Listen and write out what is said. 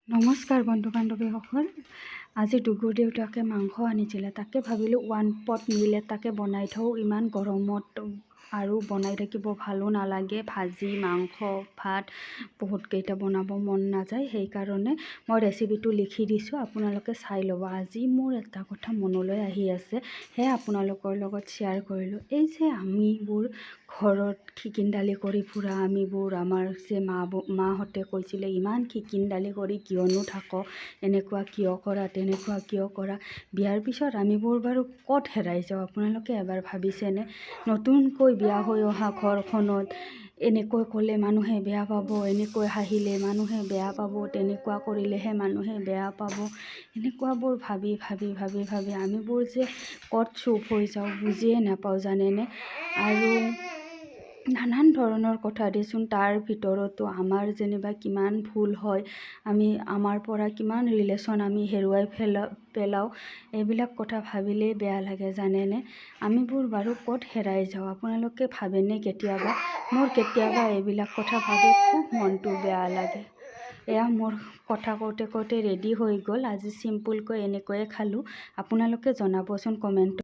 নমস্কাৰ বন্ধু বান্ধৱীসকল। আজি ডুগুৰ দেউতাকে মাংস আনিছিলে, তাকে ভাবিলোঁ ওৱান পট মিল এটাকে বনাই থওঁ। ইমান গৰমত আৰু বনাই থাকিব ভালো নালাগে। ভাজি মাংস ভাত বহুতকেইটা বনাব মন নাযায়, সেইকাৰণে মই ৰেচিপিটো লিখি দিছোঁ, আপোনালোকে চাই ল'ব। আজি মোৰ এটা কথা মনলৈ আহি আছে, সেয়া আপোনালোকৰ লগত শ্বেয়াৰ কৰিলোঁ। এই যে আমিবোৰ ঘৰত খিকিন্দালি কৰি ফুৰা, আমিবোৰ আমাৰ যে মাহঁতে কৈছিলে ইমান খিকিন্দালি কৰি কিয়নো থাক, এনেকুৱা কিয় কৰা তেনেকুৱা কিয় কৰা। বিয়াৰ পিছত আমিবোৰ বাৰু ক'ত হেৰাই যাওঁ, আপোনালোকে এবাৰ ভাবিছেনে? নতুনকৈ বিয়া হৈ অহা ঘৰখনত এনেকৈ ক'লে মানুহে বেয়া পাব, এনেকৈ হাঁহিলে মানুহে বেয়া পাব, তেনেকুৱা কৰিলেহে মানুহে বেয়া পাব। এনেকুৱাবোৰ ভাবি ভাবি ভাবি ভাবি আমিবোৰ যে ক'ত চুপ হৈ যাওঁ বুজিয়ে নাপাওঁ জানেনে। আৰু নানান ধৰণৰ কথা দেচোন, তাৰ ভিতৰতো আমাৰ যেনিবা কিমান ভুল হয়, আমি আমাৰ পৰা কিমান ৰিলেশ্যন আমি হেৰুৱাই পেলাওঁ। এইবিলাক কথা ভাবিলেই বেয়া লাগে জানেনে। আমিবোৰ বাৰু ক'ত হেৰাই যাওঁ, আপোনালোকে ভাবেনে কেতিয়াবা? মোৰ কেতিয়াবা এইবিলাক কথা ভাবি খুব মনটো বেয়া লাগে। এয়া মোৰ কথা কওঁতে কওঁতে ৰেডি হৈ গ'ল। আজি চিম্পুলকৈ এনেকৈয়ে খালোঁ। আপোনালোকে জনাবচোন কমেণ্টত।